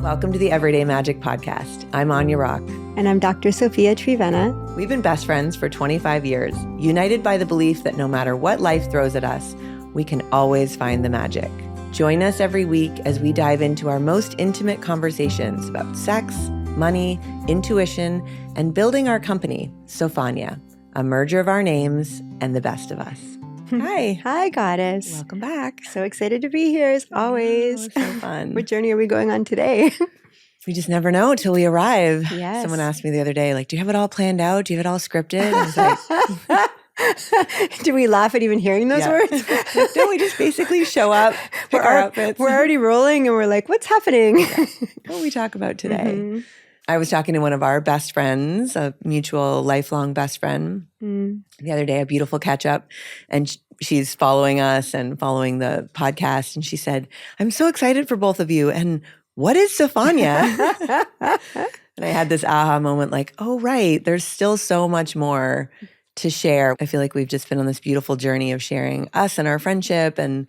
Welcome to the Everyday Magic Podcast. I'm Anya Rock. And I'm Dr. Sophia Trivena. We've been best friends for 25 years, united by the belief that no matter what life throws at us, we can always find the magic. Join us every week as we dive into our most intimate conversations about sex, money, intuition, and building our company, Sofanya, a merger of our names and the best of us. Hi. Hi, Goddess. Welcome back. So excited to be here as always. Oh, so fun. What journey are we going on today? We just never know until we arrive. Yes. Someone asked me the other day, like, do you have it all planned out? Do you have it all scripted? I was like, do we laugh at even hearing those words? No, we just basically show up, pick our outfits. We're already rolling and we're like, what's happening? What will we talk about today? Mm-hmm. I was talking to one of our best friends, a mutual lifelong best friend, the other day, a beautiful catch up. And she's following us and following the podcast. And she said, I'm so excited for both of you. And what is Sofanya? And I had this aha moment like, oh, right. There's still so much more to share. I feel like we've just been on this beautiful journey of sharing us and our friendship and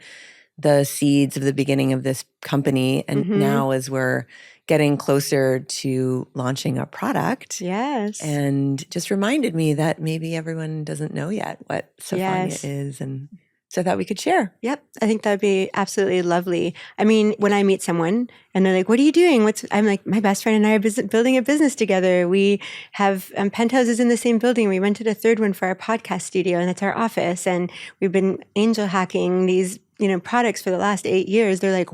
the seeds of the beginning of this company. And now as we're getting closer to launching a product. Yes. And just reminded me that maybe everyone doesn't know yet what Sofanya is. And so I thought we could share. Yep. I think that'd be absolutely lovely. I mean, when I meet someone and they're like, what are you doing? I'm like, my best friend and I are building a business together. We have penthouses in the same building. We rented a third one for our podcast studio, and that's our office. And we've been angel hacking these, products for the last 8 years. They're like,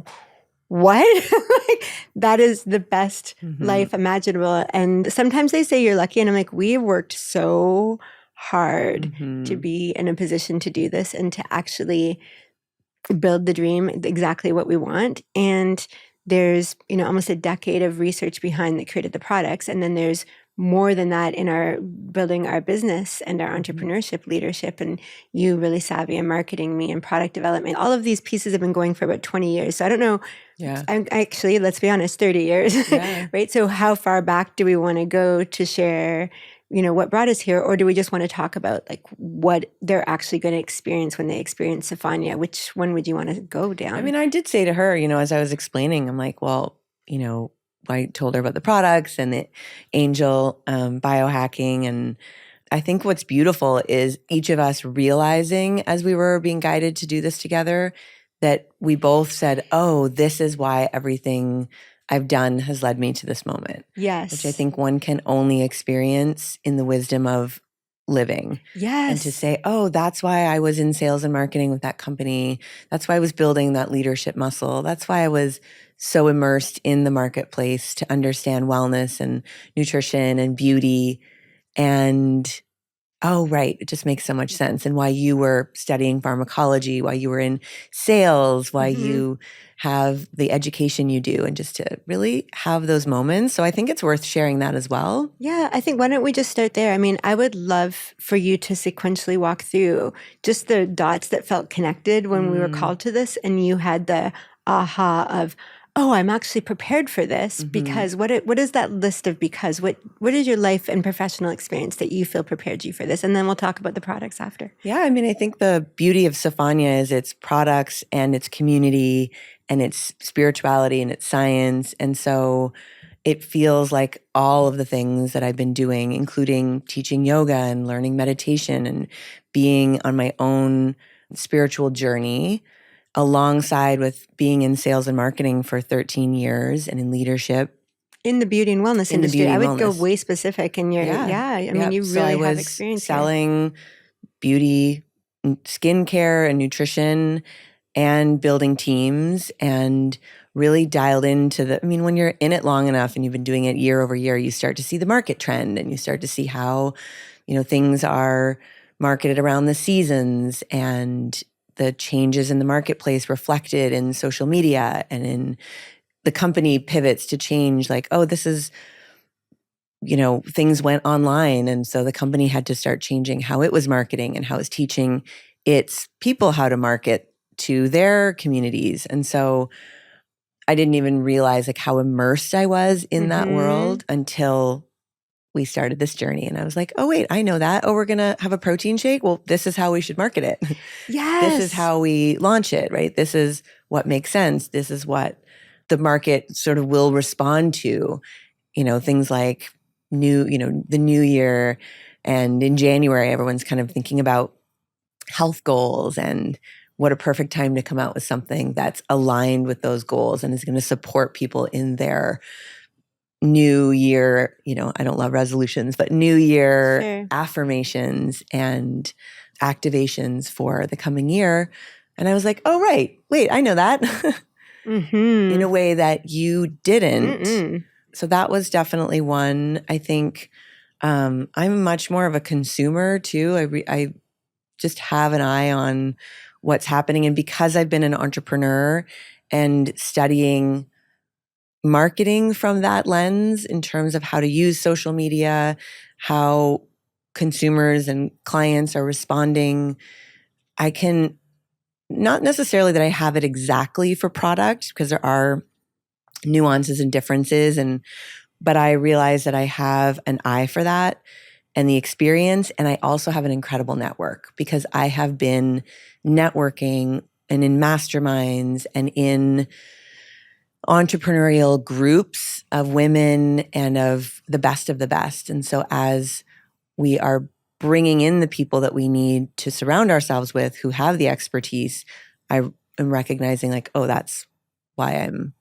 what? That is the best life imaginable. And sometimes they say you're lucky. And I'm like, we have worked so hard to be in a position to do this and to actually build the dream exactly what we want. And there's, almost a decade of research behind that created the products. And then there's more than that in our building our business and our entrepreneurship leadership, and you really savvy in marketing, me in product development. All of these pieces have been going for about 20 years. So I don't know. Yeah. Actually, let's be honest, 30 years, right? So how far back do we want to go to share, what brought us here? Or do we just want to talk about like what they're actually going to experience when they experience Sofanya? Which one would you want to go down? I mean, I did say to her, as I was explaining, I'm like, well, I told her about the products and the angel biohacking. And I think what's beautiful is each of us realizing as we were being guided to do this together that we both said, oh, this is why everything I've done has led me to this moment. Yes. Which I think one can only experience in the wisdom of living. Yes. And to say, oh, that's why I was in sales and marketing with that company. That's why I was building that leadership muscle. That's why I was so immersed in the marketplace to understand wellness and nutrition and beauty. And oh, right, it just makes so much sense. And why you were studying pharmacology, why you were in sales, why you have the education you do, and just to really have those moments. So I think it's worth sharing that as well. Yeah, I think why don't we just start there? I mean, I would love for you to sequentially walk through just the dots that felt connected when we were called to this, and you had the aha of, oh, I'm actually prepared for this because what is that list of because? What is your life and professional experience that you feel prepared you for this? And then we'll talk about the products after. Yeah, I mean, I think the beauty of Sofanya is its products and its community and its spirituality and its science. And so it feels like all of the things that I've been doing, including teaching yoga and learning meditation and being on my own spiritual journey, alongside with being in sales and marketing for 13 years and in leadership. In the beauty and wellness industry. I would go way specific in your, I mean, you really have experience selling beauty, skincare and nutrition and building teams and really dialed into when you're in it long enough and you've been doing it year over year, you start to see the market trend and you start to see how, things are marketed around the seasons and the changes in the marketplace reflected in social media and in the company pivots to change like, oh, this is, things went online. And so the company had to start changing how it was marketing and how it's teaching its people how to market to their communities. And so I didn't even realize like how immersed I was in that world until we started this journey. And I was like, oh, wait, I know that. Oh, we're going to have a protein shake? Well, this is how we should market it. Yes. This is how we launch it, right? This is what makes sense. This is what the market sort of will respond to, things like the new year. And in January, everyone's kind of thinking about health goals, and what a perfect time to come out with something that's aligned with those goals and is going to support people in their new year, I don't love resolutions, but new year affirmations and activations for the coming year. And I was like, oh, right. Wait, I know that in a way that you didn't. So that was definitely one. I think I'm much more of a consumer too. I just have an eye on what's happening. And because I've been an entrepreneur and studying marketing from that lens in terms of how to use social media, how consumers and clients are responding, I can, not necessarily that I have it exactly for product, because there are nuances and differences, but I realize that I have an eye for that and the experience. And I also have an incredible network, because I have been networking and in masterminds and in entrepreneurial groups of women and of the best. And so as we are bringing in the people that we need to surround ourselves with who have the expertise, I am recognizing like, oh, that's why I'm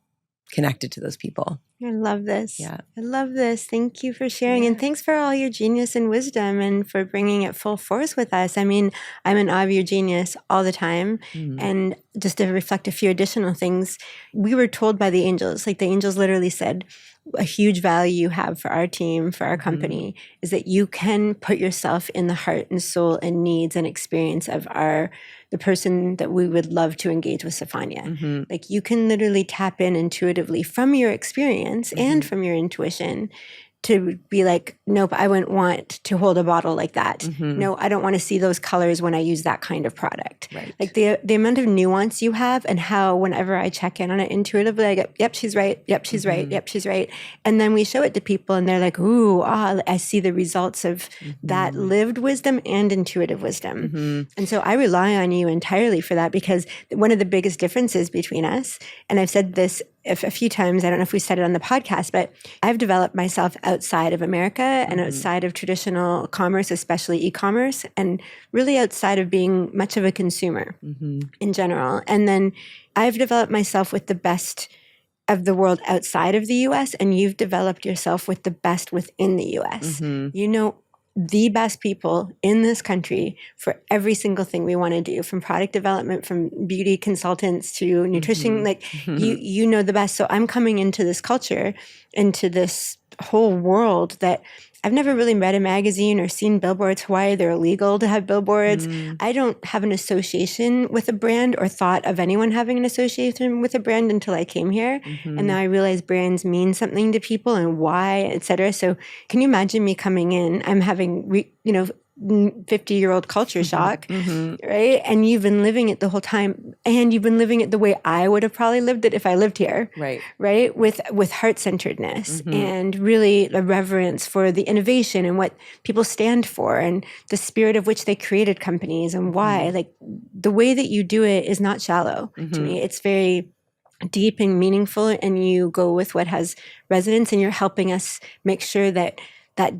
connected to those people. I love this. Yeah. I love this. Thank you for sharing. Yeah. And thanks for all your genius and wisdom and for bringing it full force with us. I mean, I'm in awe of your genius all the time. And just to reflect a few additional things, we were told by the angels, like the angels literally said, a huge value you have for our team, for our company, is that you can put yourself in the heart and soul and needs and experience of the person that we would love to engage with, Sofanya. Like you can literally tap in intuitively from your experience and from your intuition to be like, nope, I wouldn't want to hold a bottle like that. No, I don't want to see those colors when I use that kind of product. Right. Like the amount of nuance you have, and how whenever I check in on it intuitively, I go, yep, she's right. Yep, she's right. Yep, she's right. And then we show it to people and they're like, ooh, I see the results of that lived wisdom and intuitive wisdom. And so I rely on you entirely for that, because one of the biggest differences between us, and I've said this a few times, I don't know if we said it on the podcast, but I've developed myself outside of America and outside of traditional commerce, especially e-commerce, and really outside of being much of a consumer in general. And then I've developed myself with the best of the world outside of the US, and you've developed yourself with the best within the US. You know the best people in this country for every single thing we want to do, from product development, from beauty consultants to nutrition, like you know the best. So I'm coming into this culture, into this whole world that I've never really read a magazine or seen billboards. Hawaii, they're illegal to have billboards. I don't have an association with a brand or thought of anyone having an association with a brand until I came here. And now I realize brands mean something to people and why, et cetera. So can you imagine me coming in? I'm having, 50-year-old culture shock, right? And you've been living it the whole time, and you've been living it the way I would have probably lived it if I lived here, right? With heart-centeredness and really a reverence for the innovation and what people stand for and the spirit of which they created companies and why. Like the way that you do it is not shallow to me. It's very deep and meaningful, and you go with what has resonance, and you're helping us make sure that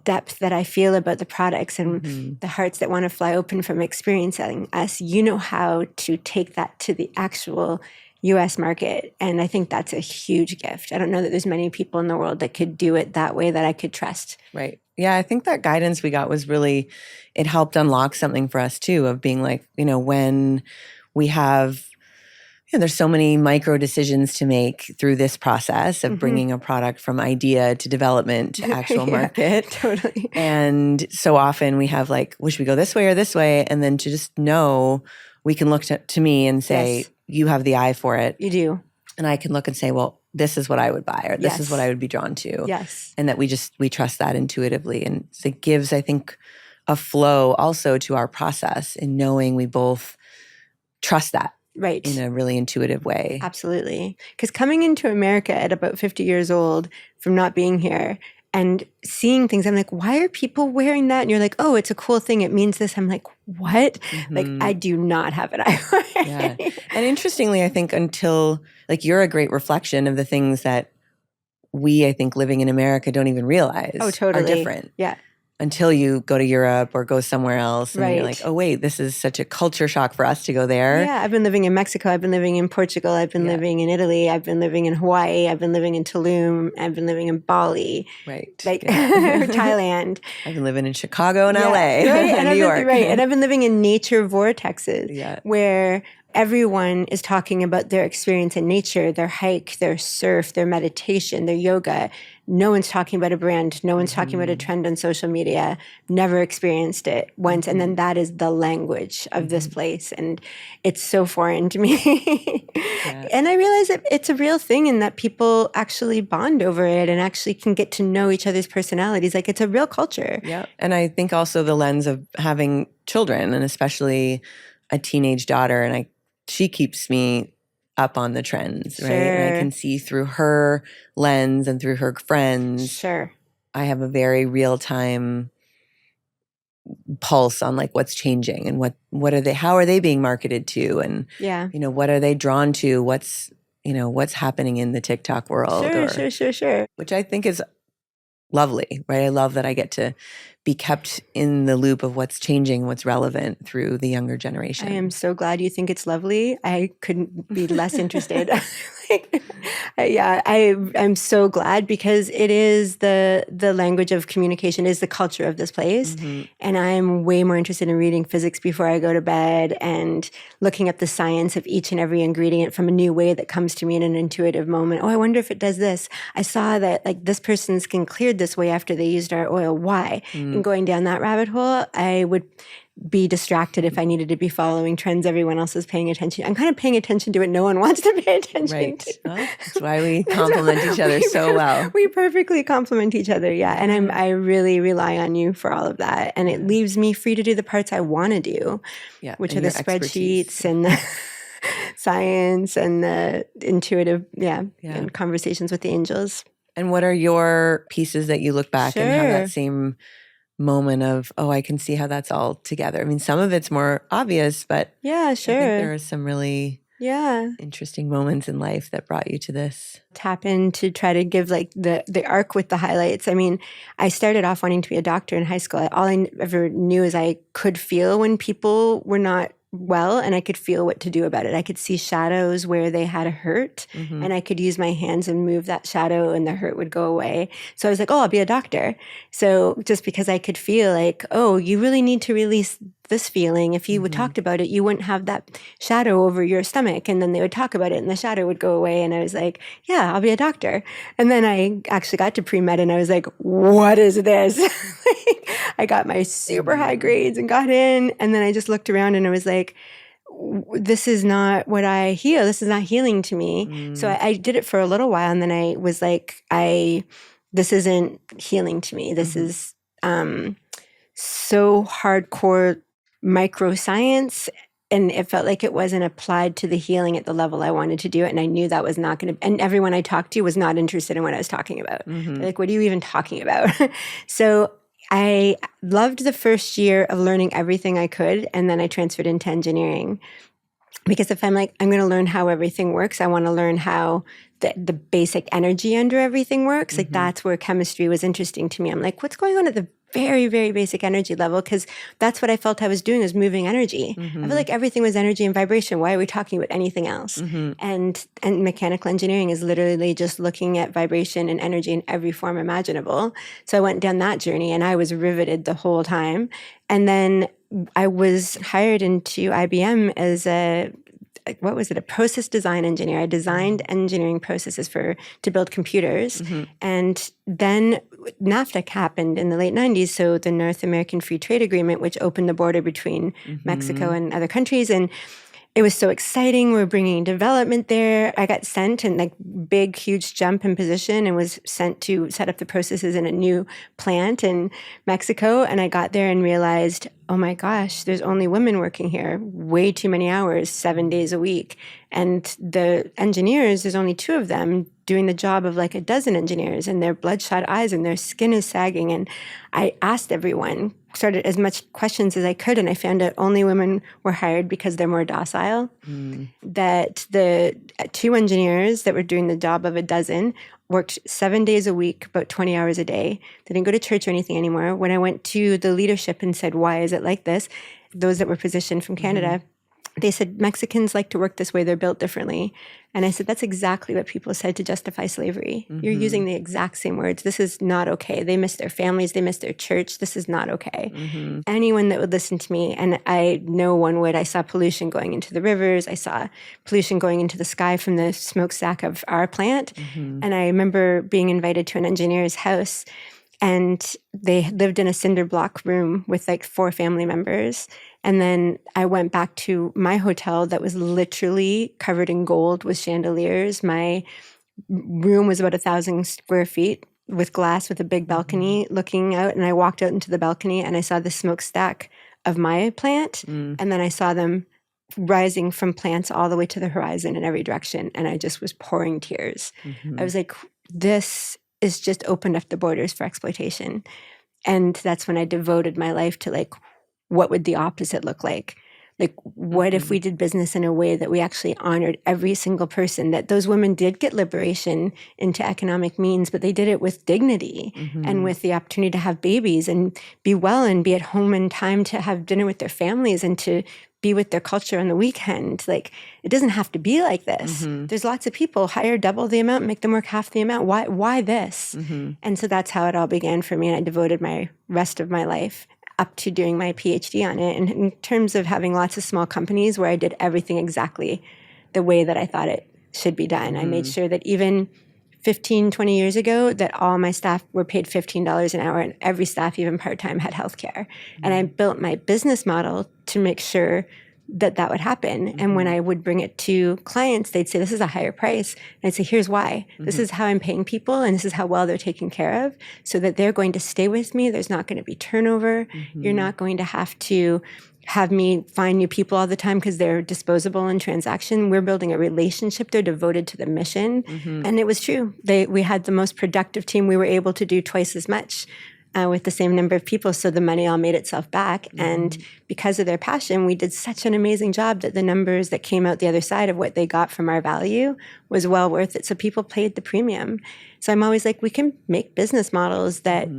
depth that I feel about the products and the hearts that want to fly open from experiencing us, you know how to take that to the actual US market. And I think that's a huge gift. I don't know that there's many people in the world that could do it that way that I could trust. Right. Yeah, I think that guidance we got was really, it helped unlock something for us too, of being like, when we have, there's so many micro decisions to make through this process of bringing a product from idea to development to actual market. Totally. And so often we have like, should we go this way or this way? And then to just know, we can look to me and say, you have the eye for it. You do. And I can look and say, well, this is what I would buy, or this is what I would be drawn to. Yes. And that we trust that intuitively. And it gives, I think, a flow also to our process in knowing we both trust that. Right. In a really intuitive way. Absolutely. Because coming into America at about 50 years old from not being here, and seeing things. I'm like, why are people wearing that? And you're like, oh, it's a cool thing. It means this. I'm like, what? Like, I do not have it. Yeah. And interestingly, I think until like you're a great reflection of the things that we, I think, living in America don't even realize are different. Yeah. Until you go to Europe or go somewhere else and you're like, oh, wait, this is such a culture shock for us to go there. Yeah, I've been living in Mexico. I've been living in Portugal. I've been living in Italy. I've been living in Hawaii. I've been living in Tulum. I've been living in Bali. Right. Like Thailand. I've been living in Chicago and LA and New York. And I've been living in nature vortexes where everyone is talking about their experience in nature, their hike, their surf, their meditation, their yoga. No one's talking about a brand. No one's talking about a trend on social media. Never experienced it once. And then that is the language of this place. And it's so foreign to me. And I realize that it's a real thing and that people actually bond over it and actually can get to know each other's personalities. Like it's a real culture. Yeah. And I think also the lens of having children and especially a teenage daughter. And she keeps me up on the trends, right? And I can see through her lens and through her friends. Sure. I have a very real-time pulse on like what's changing and what are they, how are they being marketed to? And, what are they drawn to? What's happening in the TikTok world? Sure. Which I think is lovely, right? I love that I get to be kept in the loop of what's changing, what's relevant through the younger generation. I am so glad you think it's lovely. I couldn't be less interested. I'm so glad because it is the language of communication, is the culture of this place. And I'm way more interested in reading physics before I go to bed and looking up the science of each and every ingredient from a new way that comes to me in an intuitive moment. Oh, I wonder if it does this. I saw that like this person's skin cleared this way after they used our oil. Why? And going down that rabbit hole, I would be distracted if I needed to be following trends everyone else is paying attention. I'm kind of paying attention to what no one wants to pay attention to. Well, that's why we complement each other so well. We perfectly complement each other, And I really rely on you for all of that. And it leaves me free to do the parts I want to do, which are the spreadsheets and the science and the intuitive, and conversations with the angels. And what are your pieces that you look back and have that same moment of, oh, I can see how that's all together? I mean, some of it's more obvious, but I think there are some really interesting moments in life that brought you to this. Tap in to try to give like the arc with the highlights. I mean, I started off wanting to be a doctor in high school. All I ever knew is I could feel when people were not well, and I could feel what to do about it. I could see shadows where they had a hurt, and I could use my hands and move that shadow and the hurt would go away. So I was like, oh, I'll be a doctor. So just because I could feel like, oh, you really need to release this feeling. If you talked about it, you wouldn't have that shadow over your stomach. And then they would talk about it and the shadow would go away. And I was like, yeah, I'll be a doctor. And then I actually got to pre-med and I was like, what is this? I got my super high grades and got in. And then I just looked around and I was like, this is not what I heal. This is not healing to me. So I did it for a little while. And then I was like, this isn't healing to me. This is so hardcore microscience, and it felt like it wasn't applied to the healing at the level I wanted to do it. And I knew that was not going to, and everyone I talked to was not interested in what I was talking about. They're like, what are you even talking about? So I loved the first year of learning everything I could, and then I transferred into engineering. Because if I'm like, I'm going to learn how everything works, I want to learn how the basic energy under everything works. Like that's where chemistry was interesting to me. I'm like, what's going on at the very, very basic energy level? Because that's what I felt I was doing, is moving energy. I feel like everything was energy and vibration. Why are we talking about anything else? And mechanical engineering is literally just looking at vibration and energy in every form imaginable. So I went down that journey and I was riveted the whole time. And then I was hired into IBM as a process design engineer. I designed engineering processes to build computers. And then NAFTA happened in the late 90s, so the North American Free Trade Agreement, which opened the border between Mexico and other countries. And it was so exciting. We're bringing development there. I got sent in like big, huge jump in position and was sent to set up the processes in a new plant in Mexico. And I got there and realized, oh my gosh, there's only women working here, way too many hours, 7 days a week. And the engineers, there's only 2 of them doing the job of like a dozen engineers, and their bloodshot eyes and their skin is sagging. And I asked everyone, started as much questions as I could, and I found out only women were hired because they're more docile. That the 2 engineers that were doing the job of a dozen worked 7 days a week, about 20 hours a day. They didn't go to church or anything anymore. When I went to the leadership and said, why is it like this? Those that were positioned from Canada, they said, Mexicans like to work this way. They're built differently. And I said, that's exactly what people said to justify slavery. You're using the exact same words. This is not okay. They miss their families. They miss their church. This is not okay. Anyone that would listen to me, and I know one would, I saw pollution going into the rivers. I saw pollution going into the sky from the smokestack of our plant. And I remember being invited to an engineer's house, and they lived in a cinder block room with like 4 family members. And then I went back to my hotel that was literally covered in gold with chandeliers. My room was about 1,000 square feet with glass with a big balcony looking out. And I walked out into the balcony and I saw the smokestack of my plant. And then I saw them rising from plants all the way to the horizon in every direction. And I just was pouring tears. I was like, this is just opened up the borders for exploitation. And that's when I devoted my life to like, what would the opposite look like? Like, what if we did business in a way that we actually honored every single person, that those women did get liberation into economic means, but they did it with dignity and with the opportunity to have babies and be well and be at home in time to have dinner with their families and to be with their culture on the weekend. Like, it doesn't have to be like this. There's lots of people, hire double the amount, make them work half the amount. Why this? And so that's how it all began for me. And I devoted my rest of my life up to doing my PhD on it. And in terms of having lots of small companies where I did everything exactly the way that I thought it should be done. I made sure that even 15, 20 years ago, that all my staff were paid $15 an hour, and every staff, even part-time, had healthcare. And I built my business model to make sure that that would happen. And when I would bring it to clients, they'd say, this is a higher price. And I'd say, here's why. This is how I'm paying people, and this is how well they're taken care of, so that they're going to stay with me. There's not going to be turnover. You're not going to have to have me find new people all the time because they're disposable in transaction. We're building a relationship. They're devoted to the mission. And it was true. We had the most productive team. We were able to do twice as much with the same number of people. So the money all made itself back. And because of their passion, we did such an amazing job that the numbers that came out the other side of what they got from our value was well worth it. So people paid the premium. So I'm always like, we can make business models that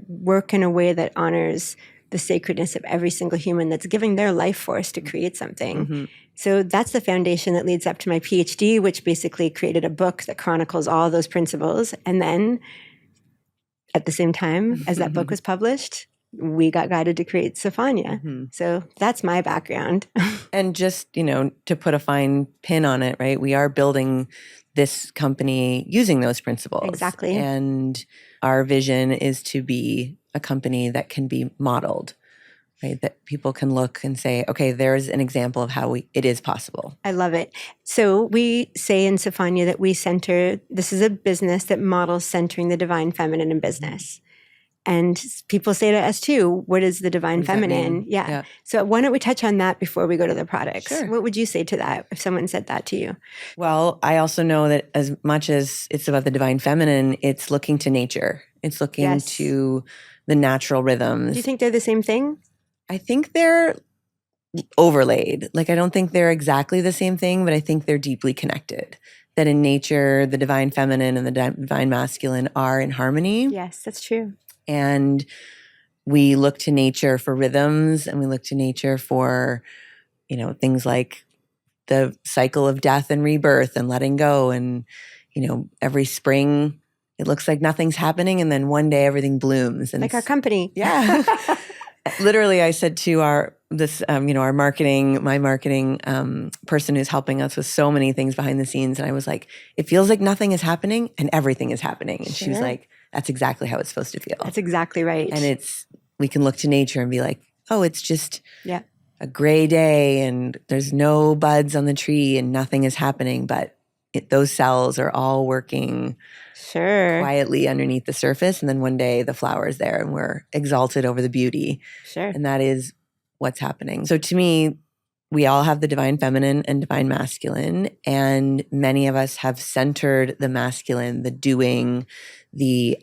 work in a way that honors the sacredness of every single human that's giving their life force to create something. So that's the foundation that leads up to my PhD, which basically created a book that chronicles all those principles. And then at the same time as that book was published, we got guided to create Sofanya. So that's my background. And just, to put a fine pin on it, right? We are building this company using those principles. Exactly. And our vision is to be a company that can be modeled, right? That people can look and say, okay, there's an example of how it is possible. I love it. So we say in Sofanya that this is a business that models centering the divine feminine in business. And people say to us too, what is the divine feminine? Yeah. So why don't we touch on that before we go to the products? Sure. What would you say to that if someone said that to you? Well, I also know that as much as it's about the divine feminine, it's looking to nature. It's looking to the natural rhythms. Do you think they're the same thing? I think they're overlaid. Like, I don't think they're exactly the same thing, but I think they're deeply connected. That in nature, the divine feminine and the divine masculine are in harmony. Yes, that's true. And we look to nature for rhythms, and we look to nature for, things like the cycle of death and rebirth and letting go. And, every spring, it looks like nothing's happening, and then one day everything blooms. And like our company. Yeah. Literally, I said to our marketing person who's helping us with so many things behind the scenes, and I was like, it feels like nothing is happening and everything is happening. And she was like, that's exactly how it's supposed to feel. That's exactly right. And we can look to nature and be like, oh, it's just a gray day and there's no buds on the tree and nothing is happening, but those cells are all working quietly underneath the surface. And then one day the flower is there and we're exalted over the beauty. Sure. And that is what's happening. So to me, we all have the divine feminine and divine masculine, and many of us have centered the masculine, the doing, the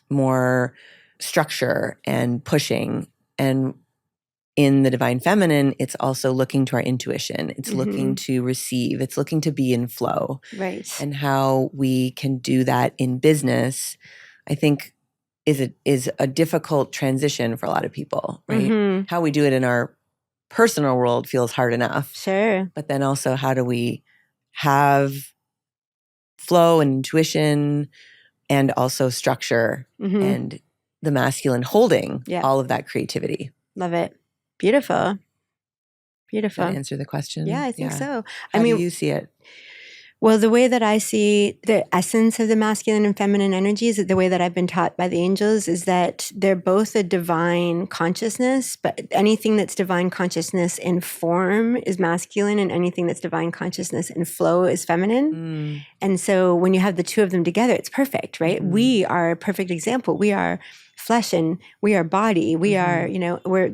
more structure and pushing. And in the divine feminine, it's also looking to our intuition. It's looking to receive. It's looking to be in flow. Right. And how we can do that in business, I think, is a difficult transition for a lot of people, right? How we do it in our personal world feels hard enough. Sure. But then also, how do we have flow and intuition and also structure and the masculine holding all of that creativity? Love it. Beautiful. Beautiful. Did that answer the question? Yeah, I think so. How do you see it? Well, the way that I see the essence of the masculine and feminine energies, the way that I've been taught by the angels, is that they're both a divine consciousness, but anything that's divine consciousness in form is masculine, and anything that's divine consciousness in flow is feminine. And so when you have the two of them together, it's perfect, right? We are a perfect example. We are flesh and we are body. We are,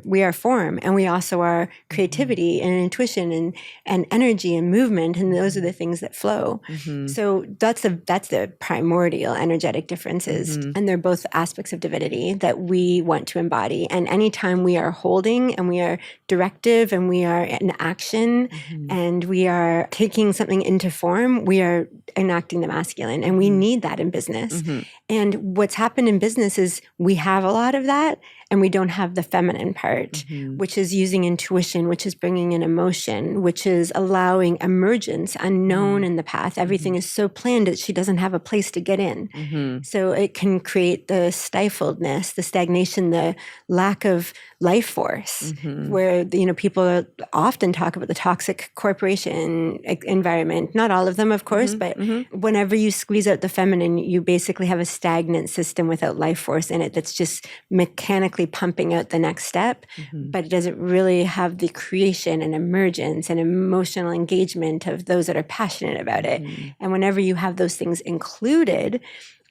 we are form, and we also are creativity and intuition and energy and movement. And those are the things that flow. So that's the primordial energetic differences. And they're both aspects of divinity that we want to embody. And anytime we are holding and we are directive and we are in action and we are taking something into form, we are enacting the masculine. And we need that in business. And what's happened in business is we have a lot of that, and we don't have the feminine part, which is using intuition, which is bringing in emotion, which is allowing emergence unknown in the path. Everything is so planned that she doesn't have a place to get in. So it can create the stifledness, the stagnation, the lack of life force, where, people often talk about the toxic corporation environment. Not all of them, of course, but whenever you squeeze out the feminine, you basically have a stagnant system without life force in it that's just mechanically pumping out the next step, but it doesn't really have the creation and emergence and emotional engagement of those that are passionate about it. And whenever you have those things included,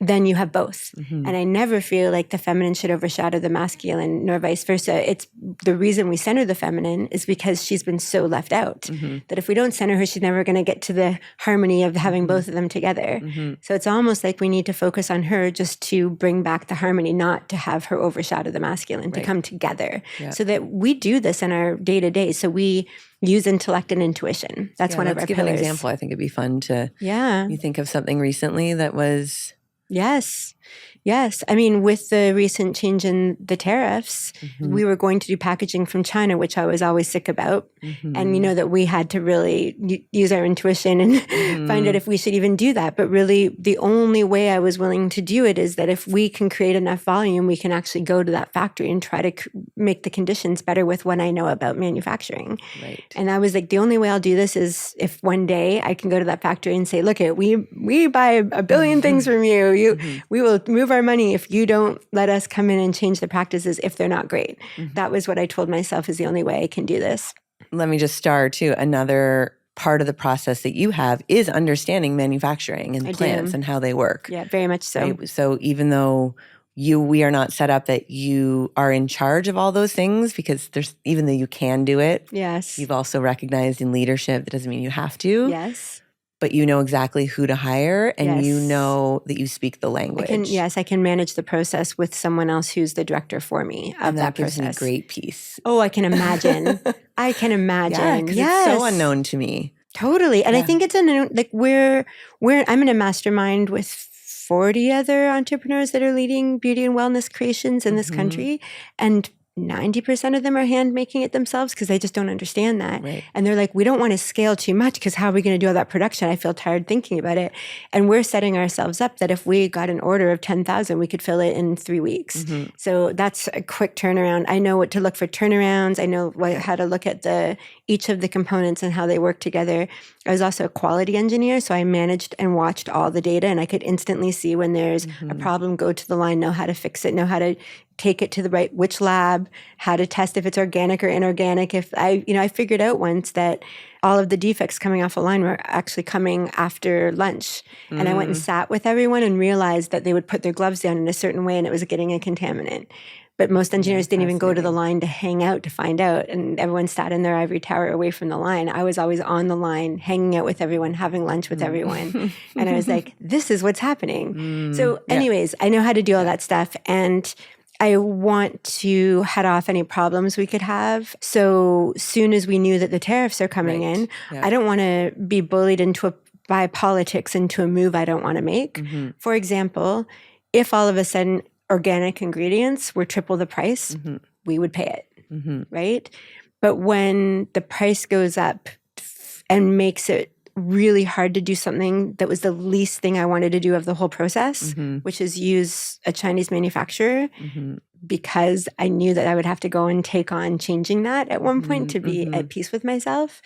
then you have both. And I never feel like the feminine should overshadow the masculine, nor vice versa. It's the reason we center the feminine is because she's been so left out that if we don't center her, she's never going to get to the harmony of having both of them together. So it's almost like we need to focus on her just to bring back the harmony, not to have her overshadow the masculine, to come together. So that we do this in our day-to-day. So we use intellect and intuition. That's one of our pillars. Let's give an example. I think it'd be fun to you think of something recently that was... Yes. I mean, with the recent change in the tariffs, we were going to do packaging from China, which I was always sick about. And that we had to really use our intuition and find out if we should even do that. But really, the only way I was willing to do it is that if we can create enough volume, we can actually go to that factory and try to make the conditions better with what I know about manufacturing. And I was like, the only way I'll do this is if one day I can go to that factory and say, look, we buy a billion things from you. We will move our money if you don't let us come in and change the practices if they're not great. That was what I told myself is the only way I can do this. Let me just star too. Another part of the process that you have is understanding manufacturing and plants and how they work. Yeah, very much so. Right? So even though we are not set up that you are in charge of all those things, because even though you can do it, you've also recognized in leadership that doesn't mean you have to. But you know exactly who to hire, and you know that you speak the language. I can manage the process with someone else who's the director for me of that process. Gives me great peace. Oh, I can imagine. I can imagine. It's so unknown to me. Totally. And I think it's I'm in a mastermind with 40 other entrepreneurs that are leading beauty and wellness creations in this country. And 90% of them are hand making it themselves because they just don't understand that. And they're like, we don't want to scale too much because how are we going to do all that production? I feel tired thinking about it. And we're setting ourselves up that if we got an order of 10,000, we could fill it in 3 weeks. So that's a quick turnaround. I know what to look for turnarounds. I know how to look at each of the components and how they work together. I was also a quality engineer, so I managed and watched all the data, and I could instantly see when there's a problem, go to the line, know how to fix it, know how to take it to which lab, how to test if it's organic or inorganic. I figured out once that all of the defects coming off a line were actually coming after lunch. And I went and sat with everyone and realized that they would put their gloves down in a certain way and it was getting a contaminant. But most engineers didn't even go to the line to hang out to find out. And everyone sat in their ivory tower away from the line. I was always on the line, hanging out with everyone, having lunch with everyone. And I was like, this is what's happening. So anyways, I know how to do all that stuff. And I want to head off any problems we could have. So soon as we knew that the tariffs are coming in, I don't want to be bullied by politics into a move I don't want to make. For example, if all of a sudden organic ingredients were triple the price, we would pay it, right? But when the price goes up and makes it really hard to do something that was the least thing I wanted to do of the whole process, which is use a Chinese manufacturer, because I knew that I would have to go and take on changing that at one point to be at peace with myself,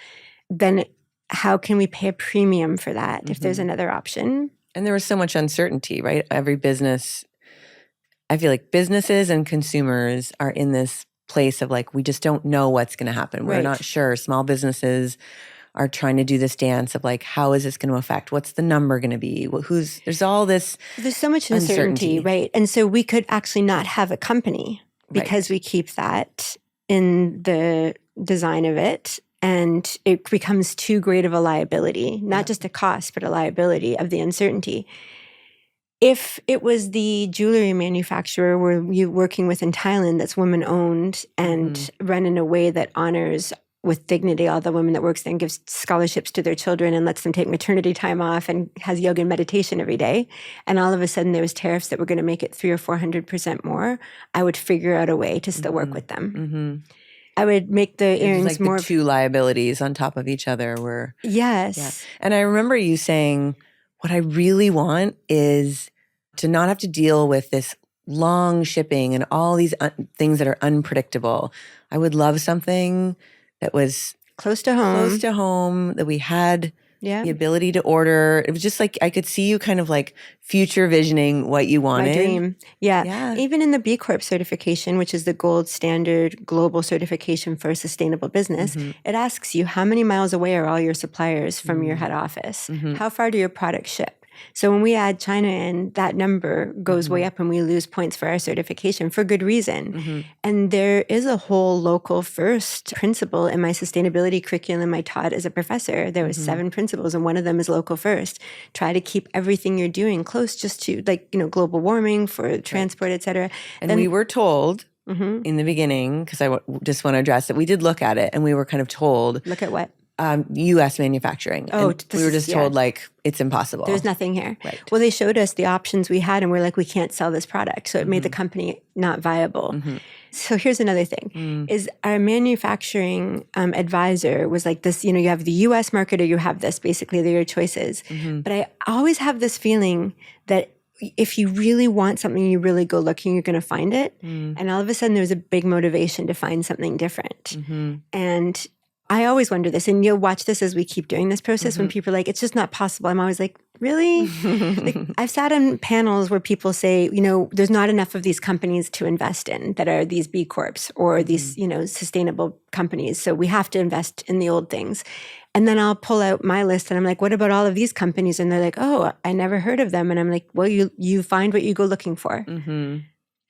then how can we pay a premium for that if there's another option? And there was so much uncertainty, right? Every business, I feel like businesses and consumers are in this place of like, we just don't know what's going to happen. We're not sure. Small businesses are trying to do this dance of like, how is this going to affect? What's the number going to be? There's all this. There's so much uncertainty, right? And so we could actually not have a company because we keep that in the design of it. And it becomes too great of a liability, not just a cost, but a liability of the uncertainty. If it was the jewelry manufacturer we're working with in Thailand that's women-owned and run in a way that honors with dignity all the women that works there and gives scholarships to their children and lets them take maternity time off and has yoga and meditation every day, and all of a sudden there was tariffs that were going to make it 300 or 400% more, I would figure out a way to still work with them. I would make the earrings like more. The two liabilities on top of each other were. Yes. Yeah. And I remember you saying, what I really want is to not have to deal with this long shipping and all these things that are unpredictable. I would love something that was close to home, that we had the ability to order. It was just like I could see you kind of like future visioning what you wanted. My dream. Yeah. Even in the B Corp certification, which is the gold standard global certification for a sustainable business, it asks you how many miles away are all your suppliers from your head office? How far do your products ship? So when we add China in, that number goes way up and we lose points for our certification for good reason. And there is a whole local first principle in my sustainability curriculum I taught as a professor. There was 7 principles and one of them is local first. Try to keep everything you're doing close just to global warming for transport, et cetera. And then we were told in the beginning, because I just want to address it, we did look at it and we were kind of told. Look at what? U.S. manufacturing. Oh, we were just told like it's impossible. There's nothing here. Right. Well, they showed us the options we had and we're like, we can't sell this product. So it made the company not viable. So here's another thing is our manufacturing advisor was like this, you have the U.S. market or you have this, basically they're your choices. But I always have this feeling that if you really want something, you really go looking, you're going to find it. And all of a sudden there's a big motivation to find something different. And I always wonder this, and you'll watch this as we keep doing this process when people are like, it's just not possible. I'm always like, really? I've sat on panels where people say, there's not enough of these companies to invest in that are these B Corps or these, sustainable companies. So we have to invest in the old things. And then I'll pull out my list and I'm like, what about all of these companies? And they're like, oh, I never heard of them. And I'm like, well, you find what you go looking for,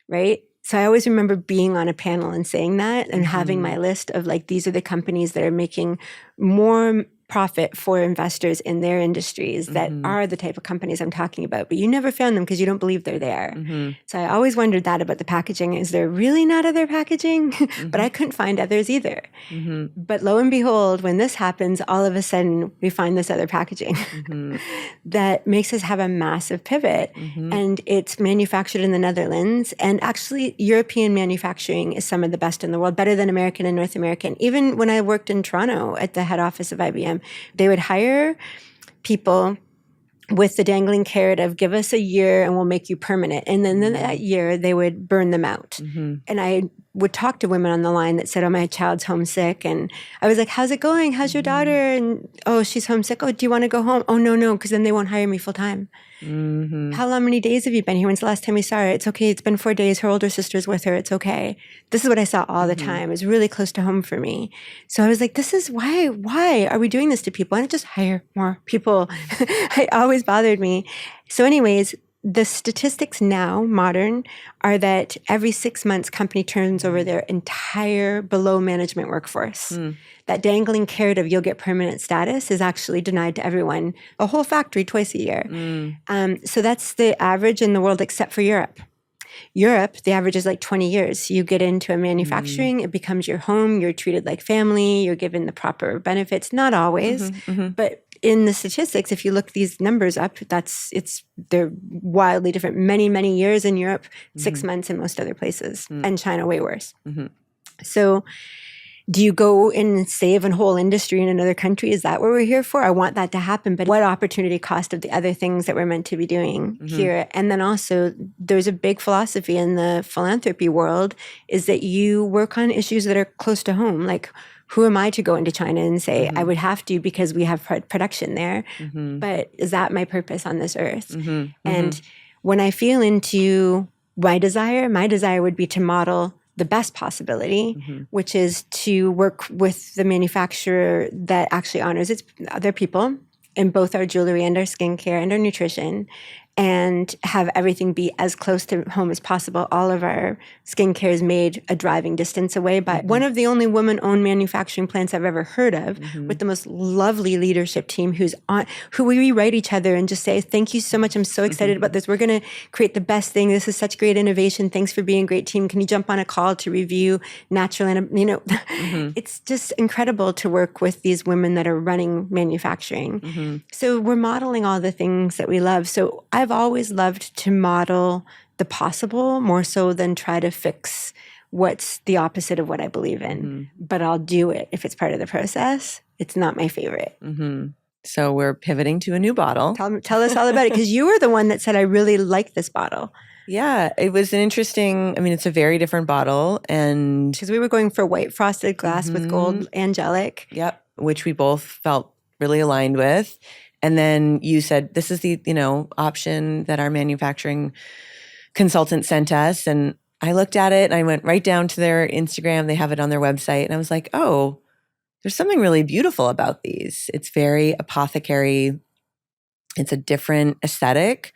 right? So I always remember being on a panel and saying that and having my list of like, these are the companies that are making more profit for investors in their industries that are the type of companies I'm talking about. But you never found them because you don't believe they're there. So I always wondered that about the packaging. Is there really not other packaging? But I couldn't find others either. But lo and behold, when this happens, all of a sudden we find this other packaging that makes us have a massive pivot. And it's manufactured in the Netherlands. And actually, European manufacturing is some of the best in the world, better than American and North American. Even when I worked in Toronto at the head office of IBM, they would hire people with the dangling carrot of give us a year and we'll make you permanent. And then that year they would burn them out. And I would talk to women on the line that said, oh, my child's homesick. And I was like, how's it going? How's your daughter? And, oh, she's homesick. Oh, do you want to go home? Oh, no, because then they won't hire me full time. How many days have you been here? When's the last time we saw her? It's okay. It's been 4 days. Her older sister's with her. It's okay. This is what I saw all the time. It's really close to home for me. So I was like, this is why are we doing this to people? Why not just hire more people? It always bothered me. So anyways, the statistics now, modern, are that every 6 months, company turns over their entire below management workforce. That dangling carrot of you'll get permanent status is actually denied to everyone, a whole factory twice a year. So that's the average in the world except for Europe. Europe, the average is like 20 years. You get into a manufacturing, it becomes your home, you're treated like family, you're given the proper benefits, not always, but in the statistics, if you look these numbers up, they're wildly different. Many, many years in Europe, 6 months in most other places, and China way worse. So do you go and save a whole industry in another country? Is that what we're here for? I want that to happen. But what opportunity cost of the other things that we're meant to be doing here? And then also, there's a big philosophy in the philanthropy world is that you work on issues that are close to home. Like, who am I to go into China and say, I would have to because we have production there. But is that my purpose on this earth? And when I feel into my desire would be to model the best possibility, which is to work with the manufacturer that actually honors their people in both our jewelry and our skincare and our nutrition, and have everything be as close to home as possible. All of our skincare is made a driving distance away by one of the only woman-owned manufacturing plants I've ever heard of, with the most lovely leadership team who we rewrite each other and just say, thank you so much. I'm so excited about this. We're going to create the best thing. This is such great innovation. Thanks for being a great team. Can you jump on a call to review natural? It's just incredible to work with these women that are running manufacturing. So we're modeling all the things that we love. So I've always loved to model the possible more so than try to fix what's the opposite of what I believe in. But I'll do it if it's part of the process. It's not my favorite. So we're pivoting to a new bottle. Tell us all about it, because you were the one that said, I really like this bottle. Yeah, it was an interesting, it's a very different bottle. And because we were going for white frosted glass with gold Angelic. Yep, which we both felt really aligned with. And then you said, this is the, option that our manufacturing consultant sent us. And I looked at it and I went right down to their Instagram. They have it on their website. And I was like, oh, there's something really beautiful about these. It's very apothecary. It's a different aesthetic.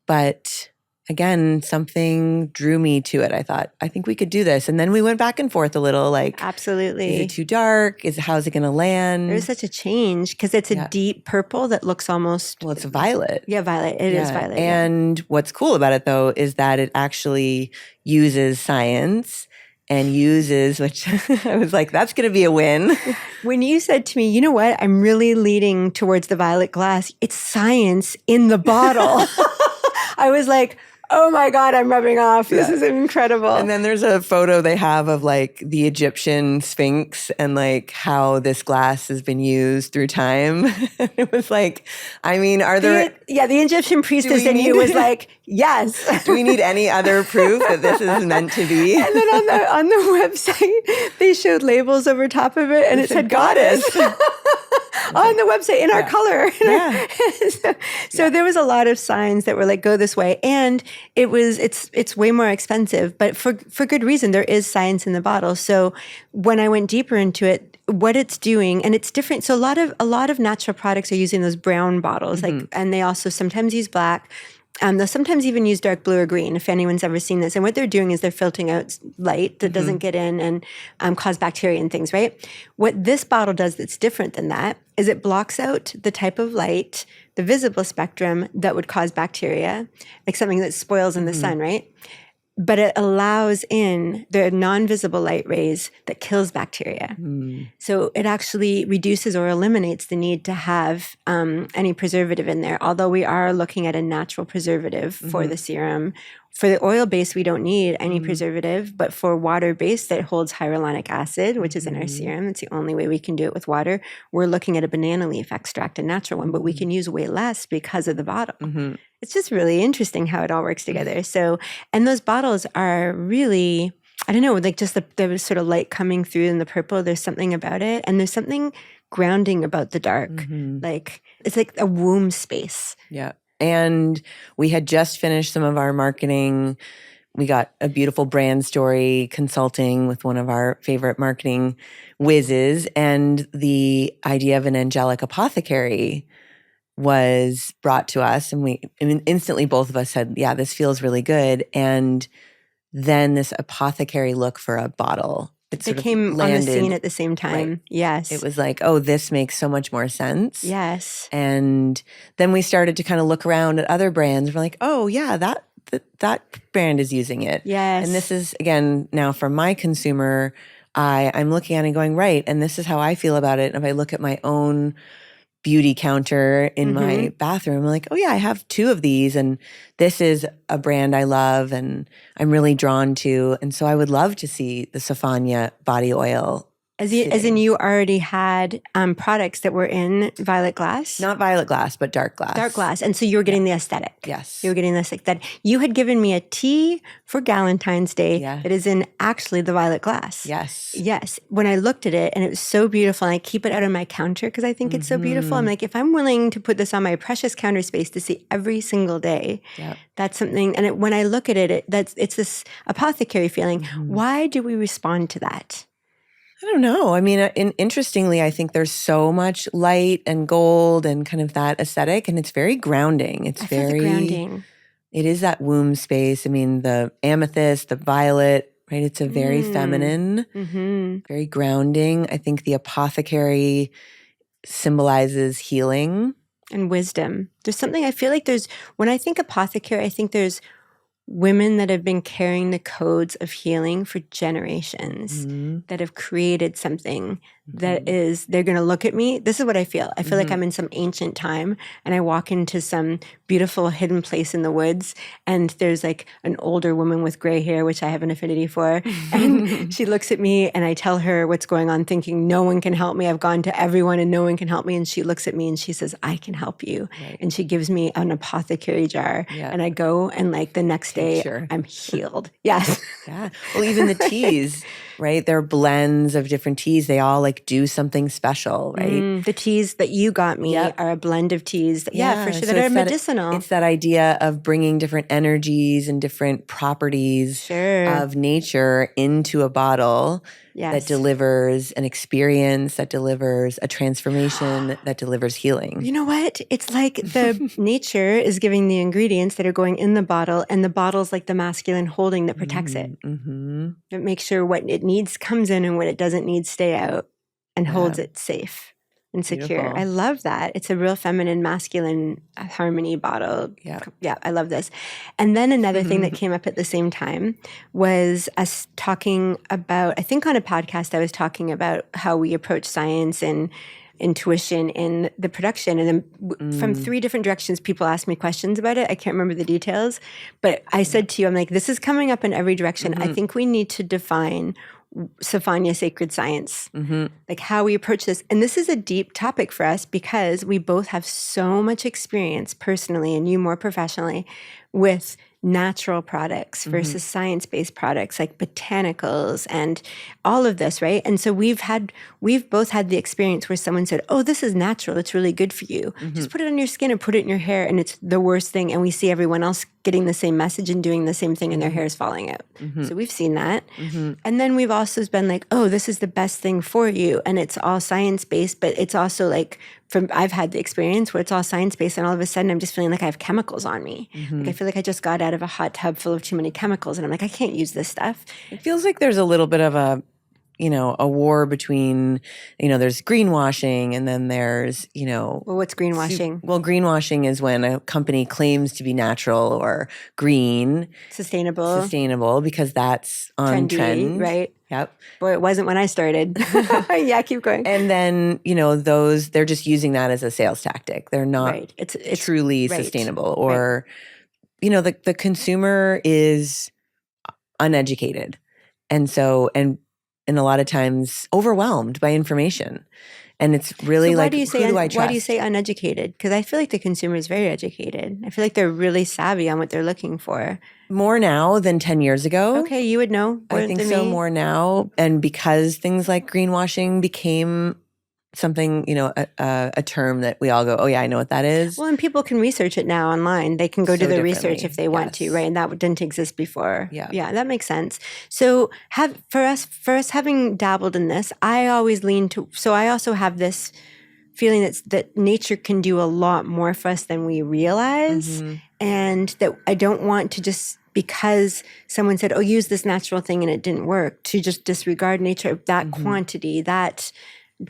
But again, something drew me to it. I thought, I think we could do this. And then we went back and forth a little, like, absolutely. Is it too dark? How's it going to land? There's such a change because it's a deep purple that looks almost... Well, it's violet. Yeah, violet. It is violet. And what's cool about it, though, is that it actually uses science and uses, which I was like, that's going to be a win. When you said to me, you know what, I'm really leading towards the violet glass. It's science in the bottle. I was like, oh my God, I'm rubbing off. This is incredible. And then there's a photo they have of like the Egyptian Sphinx and like how this glass has been used through time. It was like, are there... the Egyptian priestess in you was like, yes. Do we need any other proof that this is meant to be? And then on the website, they showed labels over top of it and it said goddess. On the website in our color. So there was a lot of signs that were like, go this way. And it's way more expensive, but for good reason. There is science in the bottle. So when I went deeper into it, what it's doing, and it's different. So a lot of natural products are using those brown bottles, and they also sometimes use black. They'll sometimes even use dark blue or green, if anyone's ever seen this. And what they're doing is they're filtering out light that doesn't get in and cause bacteria and things, right? What this bottle does that's different than that is it blocks out the type of light, the visible spectrum that would cause bacteria, like something that spoils in the sun, right? But it allows in the non-visible light rays that kills bacteria. So it actually reduces or eliminates the need to have any preservative in there, although we are looking at a natural preservative for the serum. For the oil-based, we don't need any preservative, but for water-based that holds hyaluronic acid, which is in our serum, it's the only way we can do it with water, we're looking at a banana leaf extract, a natural one, but we can use way less because of the bottle. It's just really interesting how it all works together. So, and those bottles are really I don't know, like just the sort of light coming through in the purple. There's something about it. And there's something grounding about the dark. Like it's like a womb space. Yeah. And we had just finished some of our marketing. We got a beautiful brand story consulting with one of our favorite marketing whizzes. And the idea of an angelic apothecary was brought to us. And instantly both of us said, yeah, this feels really good. And then this apothecary look for a bottle. It came on the scene at the same time. Right. Yes. It was like, oh, this makes so much more sense. Yes. And then we started to kind of look around at other brands. We're like, oh, yeah, that brand is using it. Yes. And this is, again, now from my consumer, I'm looking at it and going, right, and this is how I feel about it. And if I look at my own beauty counter in my bathroom, I'm like, oh yeah, I have 2 of these, and this is a brand I love and I'm really drawn to. And so I would love to see the Sofanya body oil. As in you already had products that were in violet glass? Not violet glass, but dark glass. Dark glass. And so you were getting the aesthetic. Yes. You were getting the aesthetic. That you had given me a tea for Valentine's Day that is in actually the violet glass. Yes. Yes. When I looked at it, and it was so beautiful, and I keep it out on my counter because I think it's so beautiful. I'm like, if I'm willing to put this on my precious counter space to see every single day, that's something. And when I look at it, it's this apothecary feeling. Why do we respond to that? I don't know. I mean, interestingly, I think there's so much light and gold and kind of that aesthetic, and it's very grounding. It's very grounding. It is that womb space. I mean, the amethyst, the violet, right? It's a very feminine, very grounding. I think the apothecary symbolizes healing and wisdom. There's something I feel like when I think apothecary, I think there's women that have been carrying the codes of healing for generations that have created something that is, they're going to look at me. This is what I feel. I feel like I'm in some ancient time, and I walk into some beautiful hidden place in the woods, and there's like an older woman with gray hair, which I have an affinity for. And she looks at me, and I tell her what's going on, thinking no one can help me. I've gone to everyone and no one can help me. And she looks at me and she says, I can help you. Right. And she gives me an apothecary jar. And I go, and like the next day I'm healed. Yes. Yeah. Well, even the teas, right? They're blends of different teas. They all like do something special, right? The teas that you got me are a blend of teas. For sure. So that are medicinal. It's that idea of bringing different energies and different properties of nature into a bottle that delivers an experience, that delivers a transformation, that delivers healing. You know what? It's like the nature is giving the ingredients that are going in the bottle, and the bottle's like the masculine holding that protects it. That makes sure what it needs comes in and what it doesn't need stay out, and holds it safe and secure. Beautiful. I love that. It's a real feminine, masculine harmony bottle. Yeah, I love this. And then another thing that came up at the same time was us talking about, I think on a podcast I was talking about how we approach science and intuition in the production. And then from 3 different directions, people asked me questions about it. I can't remember the details. But I said to you, I'm like, this is coming up in every direction. I think we need to define Sofanya sacred science, like how we approach this. And this is a deep topic for us because we both have so much experience personally, and you more professionally, with natural products versus science-based products like botanicals and all of this, right? And so we've both had the experience where someone said, oh, this is natural, it's really good for you. Just put it on your skin and put it in your hair, and it's the worst thing. And we see everyone else getting the same message and doing the same thing, and their hair is falling out. So we've seen that. And then we've also been like, oh, this is the best thing for you, and it's all science-based, but it's also like, I've had the experience where it's all science-based, and all of a sudden I'm just feeling like I have chemicals on me. Like I feel like I just got out of a hot tub full of too many chemicals, and I'm like, I can't use this stuff. It feels like there's a little bit of a war between, there's greenwashing, and then there's, Well, what's greenwashing? Greenwashing is when a company claims to be natural or green. Sustainable, because that's on trend. Right? Yep. Boy, it wasn't when I started. Yeah, keep going. And then, they're just using that as a sales tactic. They're not it's truly sustainable. Or, the consumer is uneducated. And so, and a lot of times overwhelmed by information. And it's really who do I trust? Why do you say uneducated? Because I feel like the consumer is very educated. I feel like they're really savvy on what they're looking for. More now than 10 years ago. Okay, you would know. I think so, more now. And because things like greenwashing became something, a term that we all go, oh yeah, I know what that is. Well, and people can research it now online. They can go do the research if they want to, right? And that didn't exist before. Yeah, that makes sense. So for us having dabbled in this, I always lean to, so I also have this feeling that nature can do a lot more for us than we realize. And that I don't want to just, because someone said, oh, use this natural thing and it didn't work, to just disregard nature, that quantity, that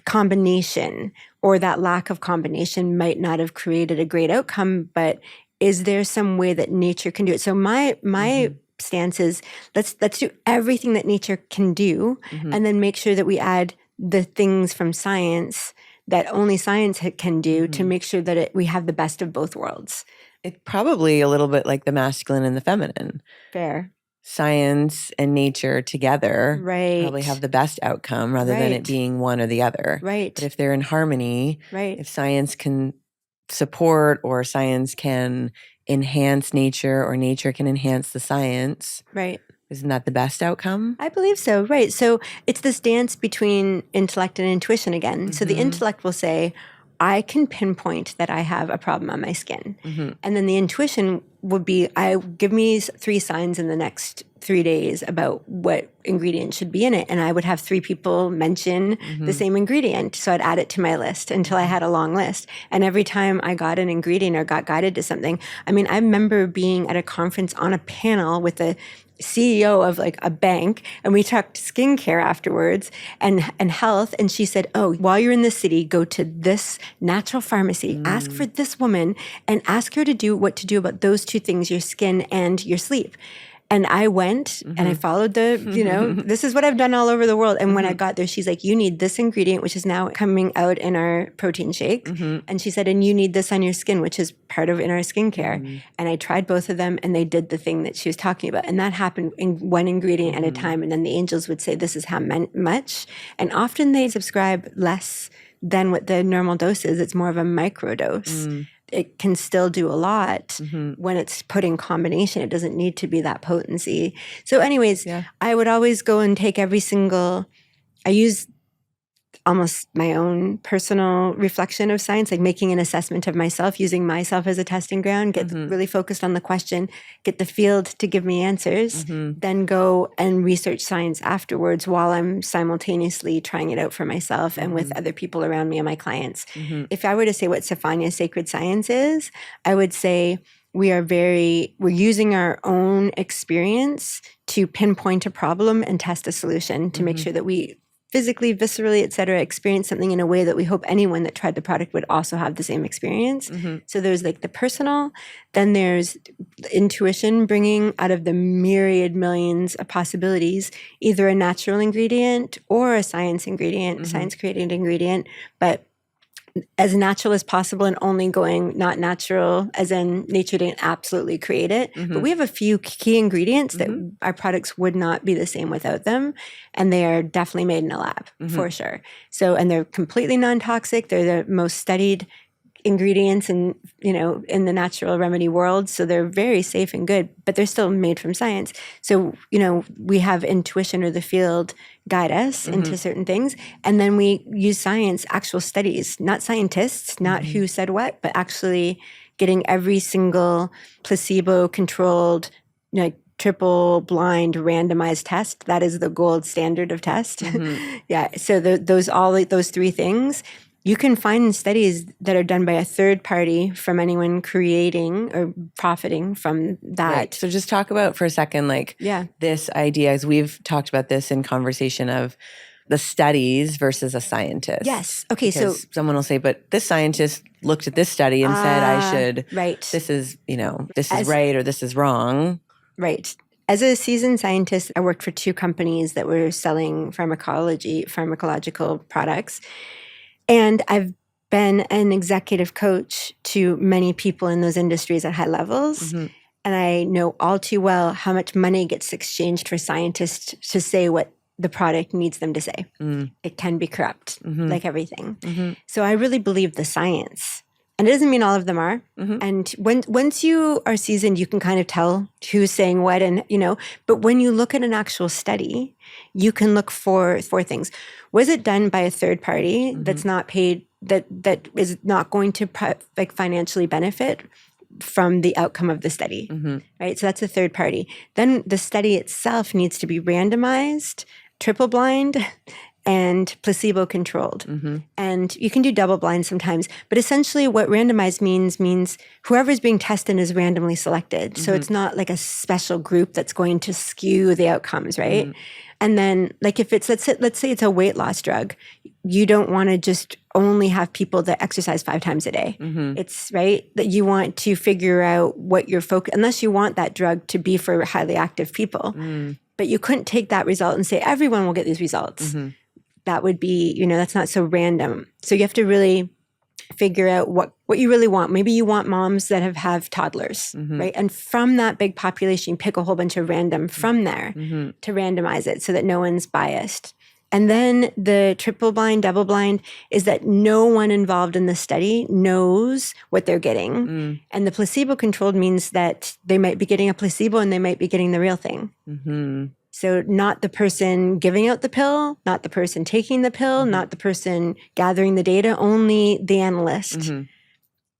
combination or that lack of combination might not have created a great outcome, but is there some way that nature can do it? So my stance is let's do everything that nature can do and then make sure that we add the things from science that only science can do to make sure that we have the best of both worlds. It's probably a little bit like the masculine and the feminine. Fair. Science and nature together probably have the best outcome rather than it being one or the other. Right. But if they're in harmony, if science can support or science can enhance nature or nature can enhance the science, isn't that the best outcome? I believe so, right. So it's this dance between intellect and intuition again. So the intellect will say, I can pinpoint that I have a problem on my skin. And then the intuition would be, give me 3 signs in the next 3 days about what ingredient should be in it. And I would have 3 people mention the same ingredient. So I'd add it to my list until I had a long list. And every time I got an ingredient or got guided to something, I mean, I remember being at a conference on a panel with a CEO of like a bank, and we talked skincare afterwards and health. And she said, oh, while you're in the city, go to this natural pharmacy, ask for this woman and ask her to do what to do about those 2 things, your skin and your sleep. And I went and I followed this is what I've done all over the world. And when I got there, she's like, you need this ingredient, which is now coming out in our protein shake. And she said, and you need this on your skin, which is part of in our skincare. And I tried both of them and they did the thing that she was talking about. And that happened in one ingredient at a time. And then the angels would say, this is how much. And often they subscribe less than what the normal dose is. It's more of a micro dose. It can still do a lot when it's put in combination. It doesn't need to be that potency. So anyways, I would always go and take I use almost my own personal reflection of science, like making an assessment of myself, using myself as a testing ground, get really focused on the question, get the field to give me answers, then go and research science afterwards while I'm simultaneously trying it out for myself and with other people around me and my clients. If I were to say what Sofanya sacred science is, I would say we're using our own experience to pinpoint a problem and test a solution to make sure that we physically, viscerally, et cetera, experience something in a way that we hope anyone that tried the product would also have the same experience. So there's like the personal, then there's intuition, bringing out of the myriad millions of possibilities, either a natural ingredient or a science ingredient, science-created ingredient, but as natural as possible and only going not natural as in nature didn't absolutely create it. But we have a few key ingredients that our products would not be the same without them. And they are definitely made in a lab for sure. So, and they're completely non-toxic. They're the most studied ingredients in the natural remedy world. So they're very safe and good, but they're still made from science. So, we have intuition or the field guide us into certain things. And then we use science, actual studies, not scientists, not who said what, but actually getting every single placebo controlled, triple blind randomized test. That is the gold standard of test. So those 3 things, you can find studies that are done by a third party from anyone creating or profiting from that. Right. So just talk about for a second, this idea, as we've talked about this in conversation of the studies versus a scientist. Yes. Okay. Because so someone will say, but this scientist looked at this study and said, I should, this is, this is right or this is wrong. Right. As a seasoned scientist, I worked for 2 companies that were selling pharmacological products. And I've been an executive coach to many people in those industries at high levels. And I know all too well how much money gets exchanged for scientists to say what the product needs them to say. It can be corrupt, like everything. So I really believe the science. And it doesn't mean all of them are. And once you are seasoned, you can kind of tell who's saying what and, but when you look at an actual study, you can look for things. Was it done by a third party that's not paid, that is not going to financially benefit from the outcome of the study, right? So that's a third party. Then the study itself needs to be randomized, triple blind, and placebo controlled. And you can do double blind sometimes, but essentially what randomized means whoever's being tested is randomly selected. So it's not like a special group that's going to skew the outcomes, right? And then if it's, let's say it's a weight loss drug, you don't want to just only have people that exercise 5 times a day. It's right that you want to figure out what your focus, unless you want that drug to be for highly active people. But you couldn't take that result and say everyone will get these results. That would be, that's not so random. So you have to really figure out what you really want. Maybe you want moms that have toddlers, right? And from that big population, you pick a whole bunch of random from there to randomize it so that no one's biased. And then the triple blind, double blind is that no one involved in the study knows what they're getting. And the placebo controlled means that they might be getting a placebo and they might be getting the real thing. So not the person giving out the pill, not the person taking the pill, not the person gathering the data, only the analyst.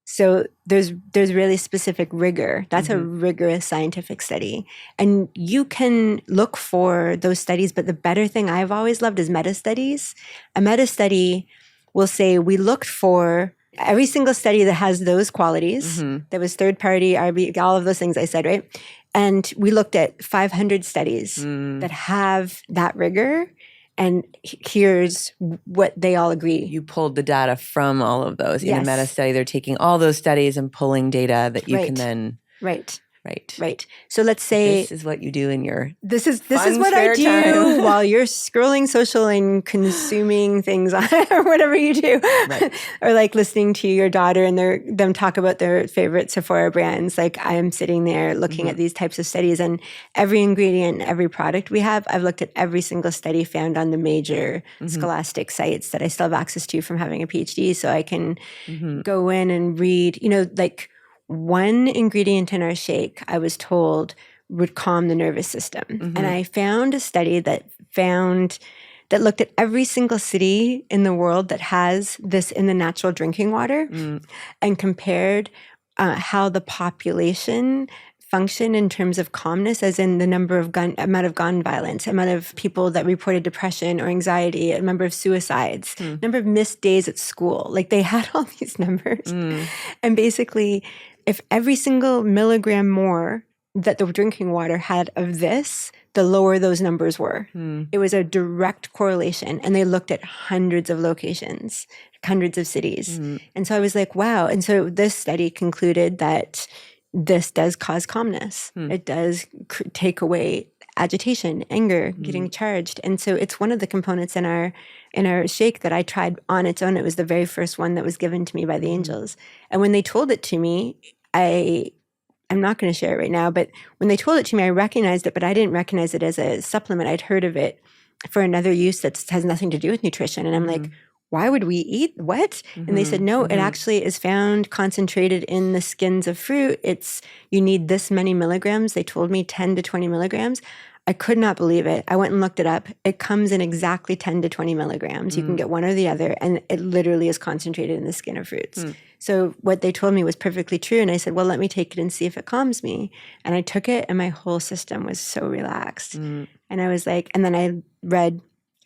So there's really specific rigor. That's a rigorous scientific study. And you can look for those studies, but the better thing I've always loved is meta-studies. A meta-study will say we looked for every single study that has those qualities. That was third party, RB, all of those things I said, right? And we looked at 500 studies that have that rigor. And here's what they all agree. You pulled the data from all of those. In a meta study, they're taking all those studies and pulling data that you can then... Right. So let's say this is what you do in your this is what I do while you're scrolling social and consuming things or whatever you do, or listening to your daughter and them talk about their favorite Sephora brands. I am sitting there looking at these types of studies, and every ingredient, every product we have, I've looked at every single study found on the major scholastic sites that I still have access to from having a PhD, so I can go in and read. One ingredient in our shake, I was told, would calm the nervous system. And I found a study that looked at every single city in the world that has this in the natural drinking water and compared how the population function in terms of calmness, as in the amount of gun violence, amount of people that reported depression or anxiety, a number of suicides, number of missed days at school. They had all these numbers. And basically, if every single milligram more that the drinking water had of this, the lower those numbers were. It was a direct correlation. And they looked at hundreds of locations, hundreds of cities. And so I was like, wow. And so this study concluded that this does cause calmness. It does take away agitation, anger, getting charged. And so it's one of the components in our shake that I tried on its own. It was the very first one that was given to me by the angels. And when they told it to me, I'm not going to share it right now, but when they told it to me, I recognized it, but I didn't recognize it as a supplement. I'd heard of it for another use that has nothing to do with nutrition. And I'm like, why would we eat what? And they said, no, it actually is found concentrated in the skins of fruit. You need this many milligrams. They told me 10 to 20 milligrams. I could not believe it. I went and looked it up. It comes in exactly 10 to 20 milligrams. You can get one or the other, and it literally is concentrated in the skin of fruits. So what they told me was perfectly true. And I said, well, let me take it and see if it calms me. And I took it, and my whole system was so relaxed. And I was like, and then I read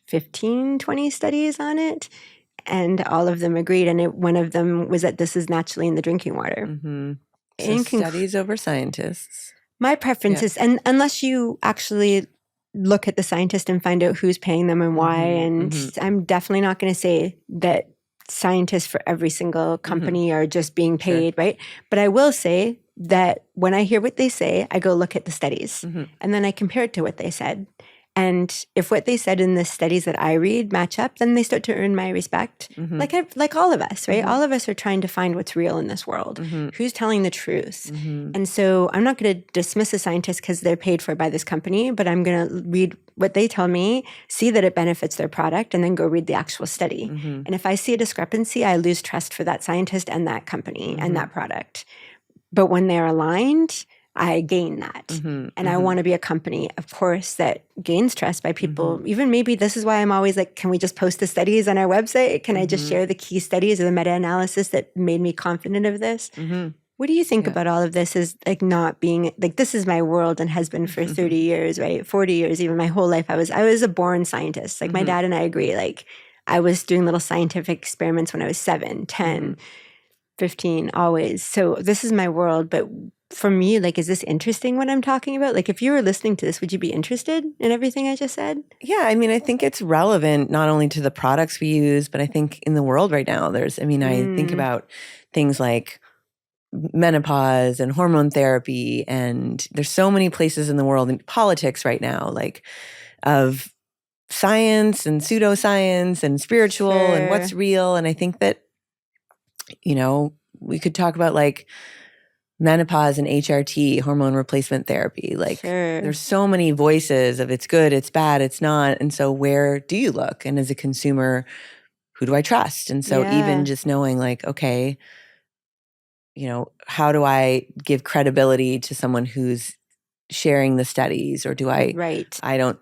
15, 20 studies on it, and all of them agreed. And one of them was that this is naturally in the drinking water. So studies over scientists. My preference is, and unless you actually look at the scientist and find out who's paying them and why, and I'm definitely not going to say that scientists for every single company are just being paid, right? But I will say that when I hear what they say, I go look at the studies, and then I compare it to what they said. And if what they said in the studies that I read match up, then they start to earn my respect. Like all of us, right? All of us are trying to find what's real in this world. Who's telling the truth? And so I'm not going to dismiss a scientist because they're paid for by this company, but I'm going to read what they tell me, see that it benefits their product, and then go read the actual study. And if I see a discrepancy, I lose trust for that scientist and that company and that product. But when they're aligned, I gain that. And I want to be a company, of course, that gains trust by people. Even maybe this is why I'm always like, can we just post the studies on our website? Can I just share the key studies or the meta-analysis that made me confident of this? What do you think about all of this as like not being like, this is my world and has been for 30 years, right? 40 years, even my whole life. I was a born scientist. Like my dad and I agree, like I was doing little scientific experiments when I was 7, 10, 15, always. So this is my world. But for me, like, is this interesting what I'm talking about? Like, if you were listening to this, would you be interested in everything I just said? Yeah, I mean, I think it's relevant not only to the products we use, but I think in the world right now, I think about things like menopause and hormone therapy, and there's so many places in the world in politics right now, like of science and pseudoscience and spiritual and what's real. And I think that, we could talk about like menopause and HRT, hormone replacement therapy. Like there's so many voices of it's good, it's bad, it's not. And so where do you look? And as a consumer, who do I trust? And so even just knowing like, okay, how do I give credibility to someone who's sharing the studies, or do I don't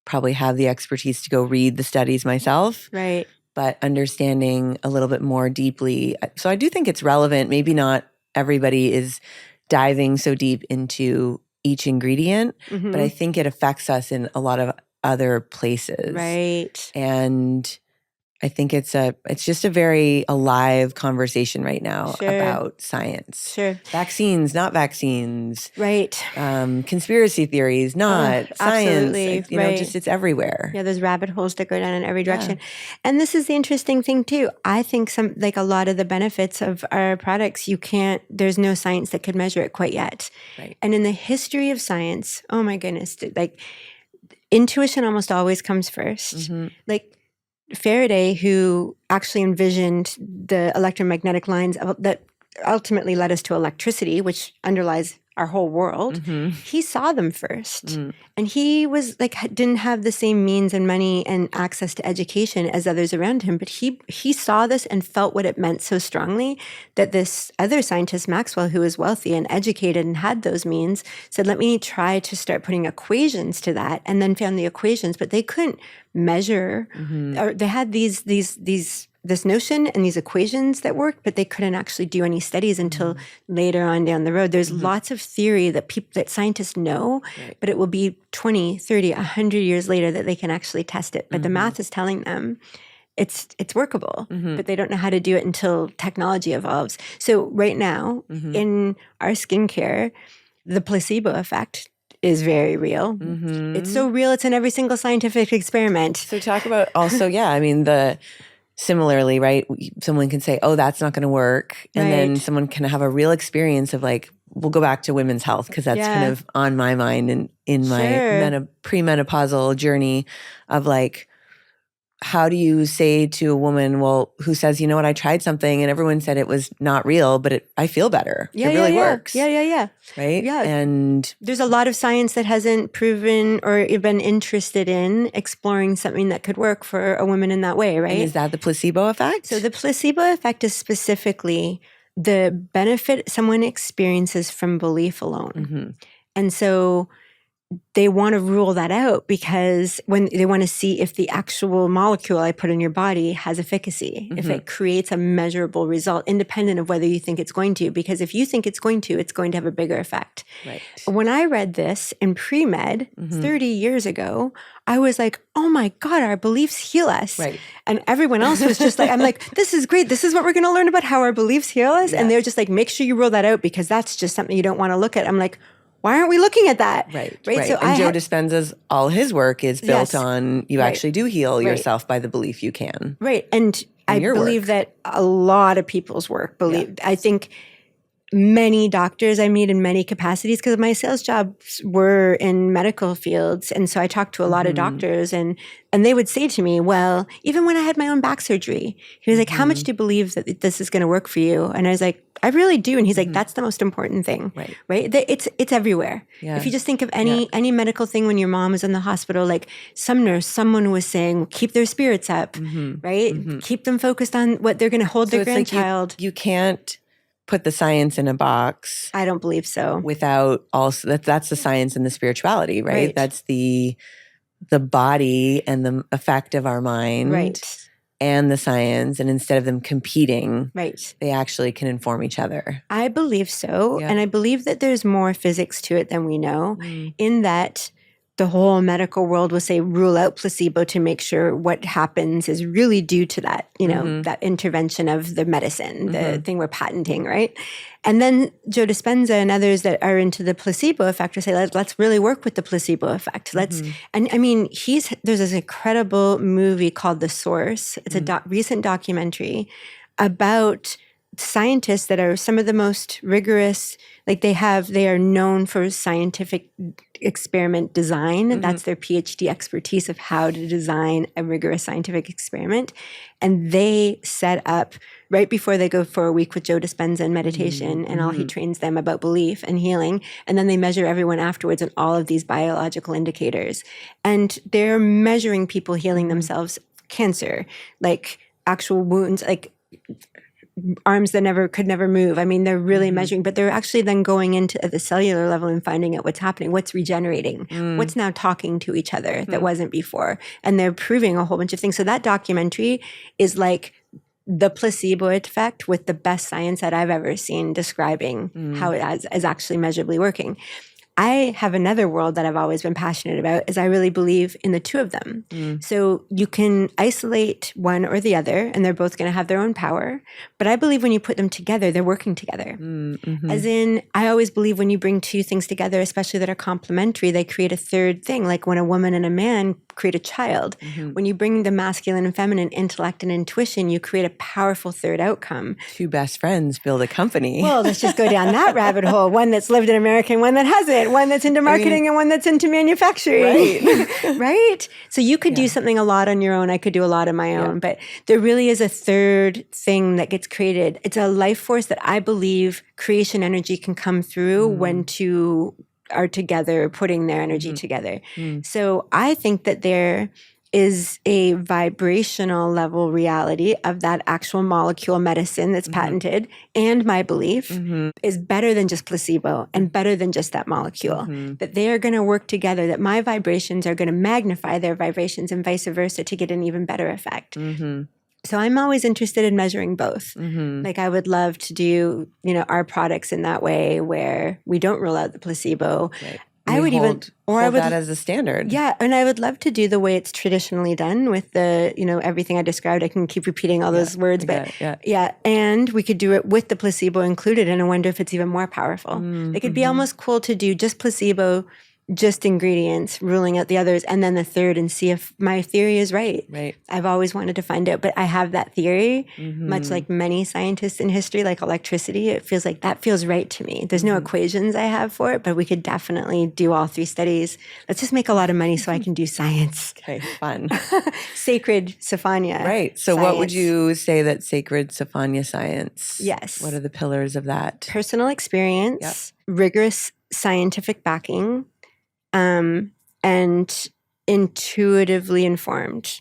probably have the expertise to go read the studies myself. Right. But understanding a little bit more deeply. So I do think it's relevant. Maybe not everybody is diving so deep into each ingredient, but I think it affects us in a lot of other places. Right. And I think it's just a very alive conversation right now about science. Sure. Vaccines, not vaccines. Right. Conspiracy theories, not science. Absolutely. It's everywhere. Yeah, there's rabbit holes that go down in every direction. Yeah. And this is the interesting thing too. I think a lot of the benefits of our products, there's no science that could measure it quite yet. Right. And in the history of science, oh my goodness, like intuition almost always comes first. Like Faraday, who actually envisioned the electromagnetic lines that ultimately led us to electricity, which underlies our whole world, he saw them first. And he was like, didn't have the same means and money and access to education as others around him. But he saw this and felt what it meant so strongly that this other scientist, Maxwell, who was wealthy and educated and had those means, said, let me try to start putting equations to that, and then found the equations, but they couldn't measure, or they had this notion and these equations that worked, but they couldn't actually do any studies until later on down the road. There's lots of theory that scientists know, but it will be 20, 30, 100 years later that they can actually test it. But the math is telling them it's workable, but they don't know how to do it until technology evolves. So right now, in our skincare, the placebo effect is very real. It's so real, it's in every single scientific experiment. So talk about also, similarly, right? Someone can say, oh, that's not going to work. And then someone can have a real experience of like, we'll go back to women's health because that's kind of on my mind and in my premenopausal journey of like, how do you say to a woman, who says, you know what, I tried something and everyone said it was not real, but I feel better. It really works. Yeah. Right? Yeah. And there's a lot of science that hasn't proven or been interested in exploring something that could work for a woman in that way, right? And is that the placebo effect? So the placebo effect is specifically the benefit someone experiences from belief alone. And so they want to rule that out because when they want to see if the actual molecule I put in your body has efficacy, if it creates a measurable result, independent of whether you think it's going to. Because if you think it's going to have a bigger effect. Right. When I read this in pre-med 30 years ago, I was like, oh my God, our beliefs heal us. Right. And everyone else was just like, I'm like, this is great. This is what we're going to learn about how our beliefs heal us. Yeah. And they're just like, make sure you rule that out because that's just something you don't want to look at. I'm like, why aren't we looking at that? Right. So and Joe Dispenza's, all his work is built on you actually do heal yourself by the belief you can. Right. And I believe that a lot of people's work I think many doctors I meet in many capacities, because my sales jobs were in medical fields. And so I talked to a lot of doctors, and they would say to me, well, even when I had my own back surgery, he was like, how much do you believe that this is going to work for you? And I was like, I really do. And he's like, that's the most important thing, right? It's everywhere. Yeah. If you just think of any medical thing, when your mom was in the hospital, like some nurse, someone was saying, keep their spirits up, right? Keep them focused on what they're going to hold their grandchild. Like you can't put the science in a box. I don't believe so. Without also, that's the science and the spirituality, right? That's the body and the effect of our mind and the science. And instead of them competing, they actually can inform each other. I believe so. And I believe that there's more physics to it than we know, in that the whole medical world will say, rule out placebo to make sure what happens is really due to that, that intervention of the medicine, the thing we're patenting, right? And then Joe Dispenza and others that are into the placebo effect will say, let's really work with the placebo effect. And I mean, there's this incredible movie called The Source. It's a recent documentary about scientists that are some of the most rigorous, like they are known for scientific experiment design. That's their PhD expertise of how to design a rigorous scientific experiment. And they set up right before they go for a week with Joe Dispenza in meditation, and all he trains them about belief and healing. And then they measure everyone afterwards on all of these biological indicators. And they're measuring people healing themselves, cancer, like actual wounds, like arms that could never move. I mean, they're really measuring, but they're actually then going into at the cellular level and finding out what's happening, what's regenerating, what's now talking to each other that wasn't before. And they're proving a whole bunch of things. So that documentary is like the placebo effect with the best science that I've ever seen describing how it is actually measurably working. I have another world that I've always been passionate about, is I really believe in the two of them. So you can isolate one or the other, and they're both going to have their own power. But I believe when you put them together, they're working together. As in, I always believe when you bring two things together, especially that are complementary, they create a third thing. Like when a woman and a man create a child. When you bring the masculine and feminine intellect and intuition, you create a powerful third outcome. Two best friends build a company. Well, let's just go down that rabbit hole. One that's lived in America and one that hasn't. One that's into marketing and one that's into manufacturing. Right? So you could do something a lot on your own. I could do a lot on my own. But there really is a third thing that gets created. It's a life force that I believe creation energy can come through when two are together, putting their energy together. So I think that there is a vibrational level reality of that actual molecule medicine that's patented, and my belief is better than just placebo and better than just that molecule, that they are going to work together, that my vibrations are going to magnify their vibrations and vice versa to get an even better effect. So I'm always interested in measuring both. Like I would love to do, our products in that way where we don't rule out the placebo. I would hold that as a standard. Yeah, and I would love to do the way it's traditionally done with the, everything I described. I can keep repeating all those words, but and we could do it with the placebo included, and I wonder if it's even more powerful. It could be almost cool to do just placebo, just ingredients, ruling out the others, and then the third, and see if my theory is right. I've always wanted to find out, but I have that theory, much like many scientists in history, like electricity. It feels like that feels right to me. There's no equations I have for it, but we could definitely do all three studies. Let's just make a lot of money so I can do science. Okay, fun. Sacred Sofanya. Right. So science. What would you say that sacred Sofanya science? Yes. What are the pillars of that? Personal experience, rigorous scientific backing, and intuitively informed.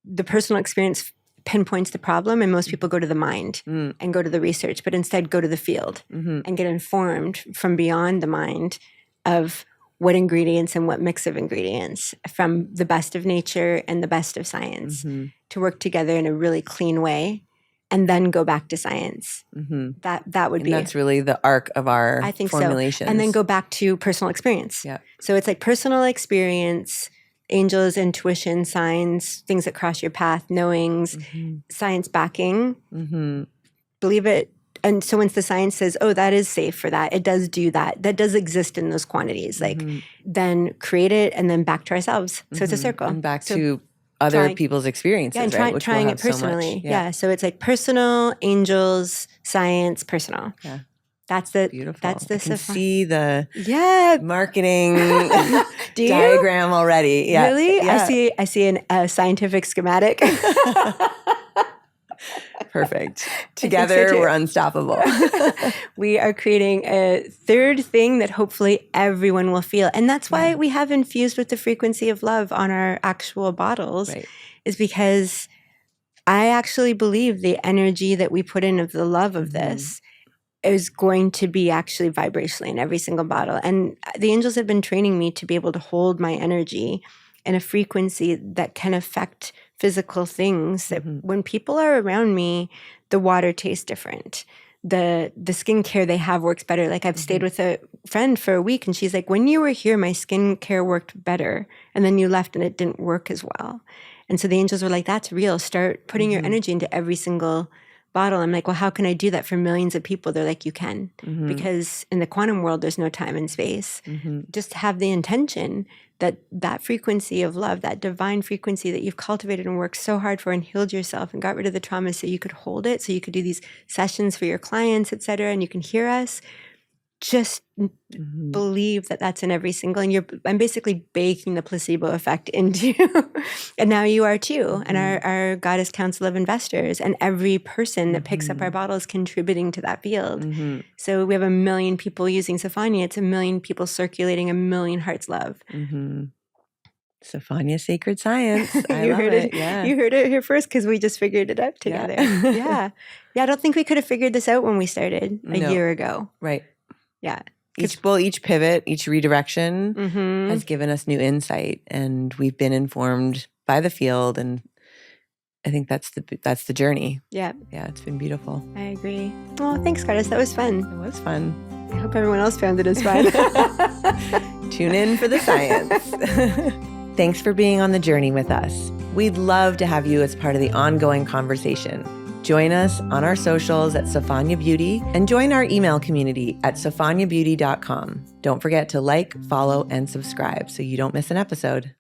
The personal experience pinpoints the problem, and most people go to the mind and go to the research, but instead go to the field and get informed from beyond the mind of what ingredients and what mix of ingredients from the best of nature and the best of science to work together in a really clean way. And then go back to science. That would be. That's really the arc of our formulations. So. And then go back to personal experience. So it's like personal experience, angels, intuition, signs, things that cross your path, knowings, science backing. Believe it. And so once the science says, oh, that is safe for that, it does do that. That does exist in those quantities. Like then create it and then back to ourselves. So it's a circle. And back to other people's experiences, and right? Which trying it personally. So it's like personal, angels, science, personal. That's the Beautiful. That's the I can see the marketing Do diagram already. Yeah. Really? Yeah. I see a scientific schematic. Perfect. Together, we're unstoppable. We are creating a third thing that hopefully everyone will feel. And that's why we have infused with the frequency of love on our actual bottles, is because I actually believe the energy that we put in of the love of this is going to be actually vibrationally in every single bottle. And the angels have been training me to be able to hold my energy in a frequency that can affect physical things, that when people are around me, the water tastes different. The skincare they have works better. Like I've stayed with a friend for a week and she's like, when you were here, my skincare worked better. And then you left and it didn't work as well. And so the angels were like, that's real. Start putting your energy into every single bottle. I'm like, well, how can I do that for millions of people? They're like, you can. Because in the quantum world, there's no time and space. Just have the intention that frequency of love, that divine frequency that you've cultivated and worked so hard for and healed yourself and got rid of the trauma so you could hold it, so you could do these sessions for your clients, et cetera, and you can hear us. Just believe that that's in every single, and I'm basically baking the placebo effect into you. And now you are too. And our Goddess Council of Investors and every person that picks up our bottle is contributing to that field. So we have 1 million people using Sofanya. It's 1 million people circulating 1 million hearts love. Sophanya Sacred Science. I love heard it. Yeah. You heard it here first because we just figured it out together. Yeah. I don't think we could have figured this out when we started a year ago. Right. Yeah. Each pivot, each redirection has given us new insight, and we've been informed by the field, and I think that's the journey. Yeah, it's been beautiful. I agree. Oh, thanks, Goddess. That was fun. It was fun. I hope everyone else found it as fun. Tune in for the science. Thanks for being on the journey with us. We'd love to have you as part of the ongoing conversation. Join us on our socials at Sofanya Beauty and join our email community at sophanyabeauty.com. Don't forget to like, follow, and subscribe so you don't miss an episode.